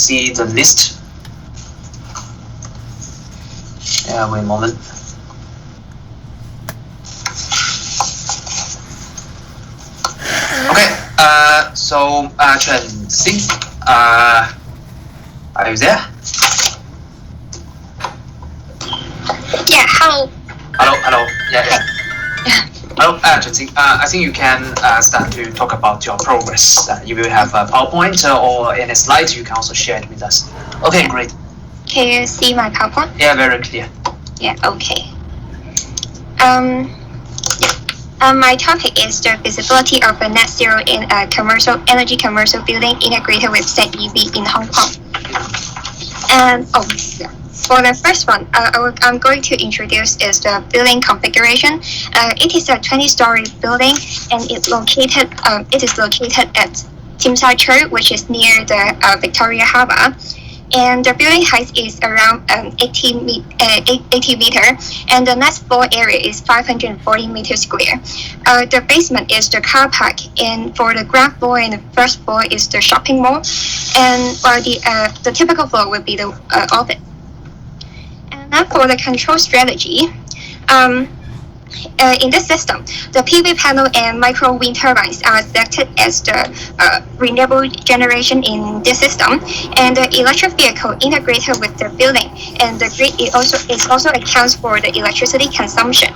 see the list. Wait a moment. Okay, so Chen Xing, are you there? Yeah, hello. Hello. Yeah. Hello, Chen Xing. I think you can start to talk about your progress. You will have a PowerPoint or any slides. You can also share it with us. Okay, great. Can you see my PowerPoint? Yeah, very clear. Yeah, okay. My topic is the feasibility of a net zero in a energy commercial building integrated with ZEV in Hong Kong. And for the first one, I'm going to introduce is the building configuration. It is a 20-story building, and it is located at Tsim Sha Tsui, which is near the Victoria Harbour. And the building height is around 80 meter, and the net floor area is 540 meters square. The basement is the car park, and for the ground floor and the first floor is the shopping mall, and while the typical floor would be the office. And then for the control strategy, in this system, the PV panel and micro wind turbines are selected as the renewable generation in this system, and the electric vehicle integrated with the building, and the grid also accounts for the electricity consumption.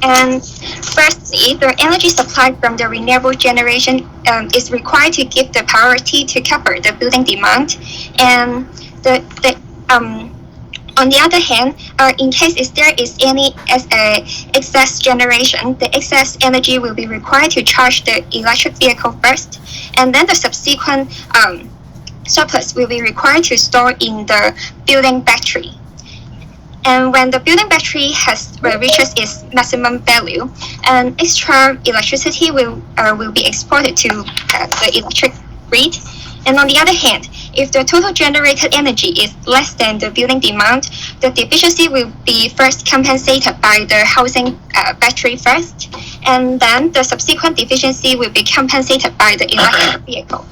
And firstly, the energy supply from the renewable generation is required to give the priority to cover the building demand, and on the other hand, in case if there is any excess generation, the excess energy will be required to charge the electric vehicle first, and then the subsequent surplus will be required to store in the building battery. And when the building battery reaches its maximum value, extra electricity will be exported to the electric grid. And on the other hand, if the total generated energy is less than the building demand, the deficiency will be first compensated by the housing battery first, and then the subsequent deficiency will be compensated by the electric vehicle.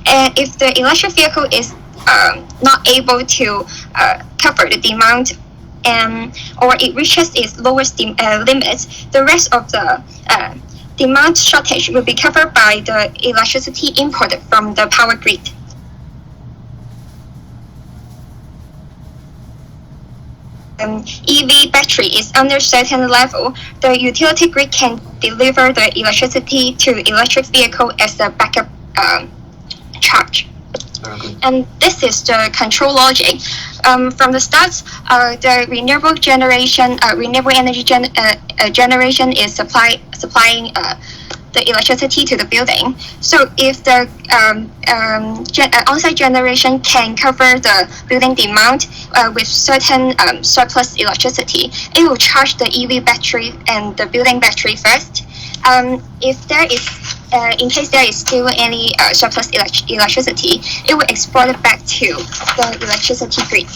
And if the electric vehicle is not able to cover the demand, or it reaches its lowest limits, the rest of the demand shortage will be covered by the electricity imported from the power grid. EV battery is under certain level, the utility grid can deliver the electricity to electric vehicle as a backup charge. And this is the control logic. From the start, the renewable energy generation is supplying the electricity to the building. So if the on-site generation can cover the building demand with certain surplus electricity, it will charge the EV battery and the building battery first. If there is in case there is still any surplus electricity, it will export it back to the electricity grid.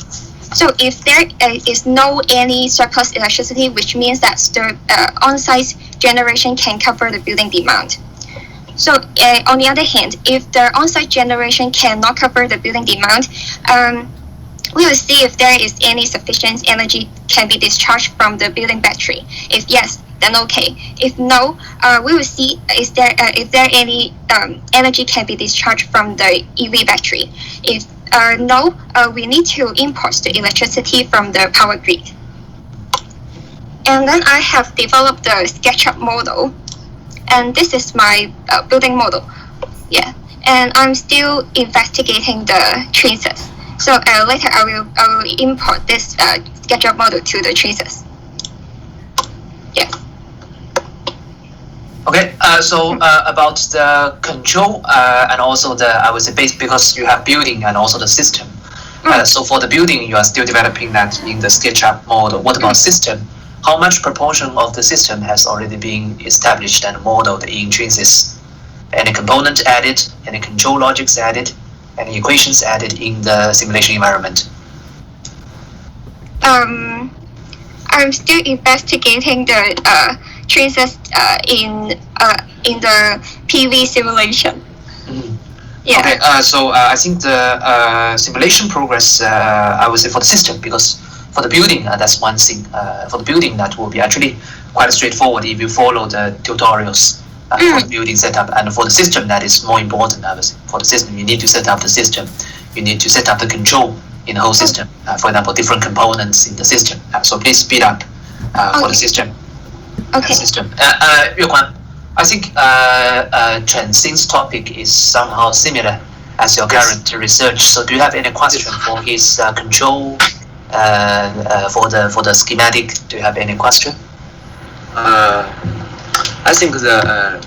So if there is no any surplus electricity, which means that the on-site generation can cover the building demand. So on the other hand, if the on-site generation cannot cover the building demand, we will see if there is any sufficient energy can be discharged from the building battery. If yes, then okay. If no, we will see if there any energy can be discharged from the EV battery. If no, we need to import the electricity from the power grid. And then I have developed the SketchUp model, and this is my building model. Yeah, and I'm still investigating the traces. So later I will import this SketchUp model to the traces. Yeah. Okay, so about the control and also I would say because you have building and also the system. So for the building, you are still developing that in the SketchUp model. What about system? How much proportion of the system has already been established and modeled in Traces? Any component added, any control logics added, any equations added in the simulation environment? I'm still investigating the traces in the PV simulation. Yeah. Okay, so I think the simulation progress, I would say for the system, because for the building, that's one thing. For the building, that will be actually quite straightforward if you follow the tutorials for the building setup. And for the system, that is more important. I would say. For the system, you need to set up the system. You need to set up the control in the whole system. For example, different components in the system. So please speed up for the system. Okay. System. Yue Kuan, I think Chen Xing's topic is somehow similar as your current research. So do you have any question for his control for the schematic? Do you have any question? I think the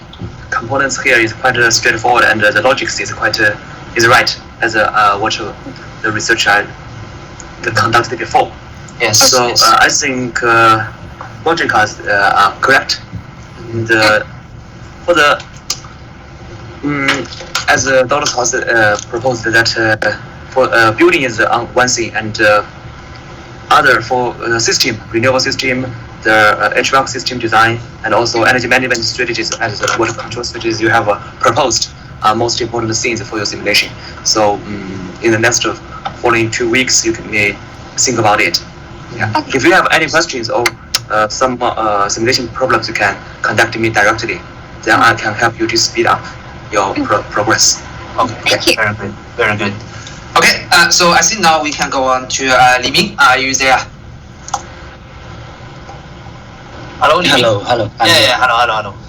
components here is quite straightforward, and the logics is quite is right as what the research I conducted before. Yes. So yes. I think logic are correct. And for the as Dr. House proposed that for building is one thing, and other for system, renewable system, the HVAC system design, and also energy management strategies as the water control strategies you have proposed are most important things for your simulation. So in the next following 2 weeks, you can think about it. Yeah. Okay. If you have any questions or some simulation problems, you can contact me directly. Then I can help you to speed up your progress. Okay. Thank you. Very good. Very good. Okay. So I think now we can go on to Li Ming. Are you there? Hello, Li Ming. Hello. Yeah. Hello.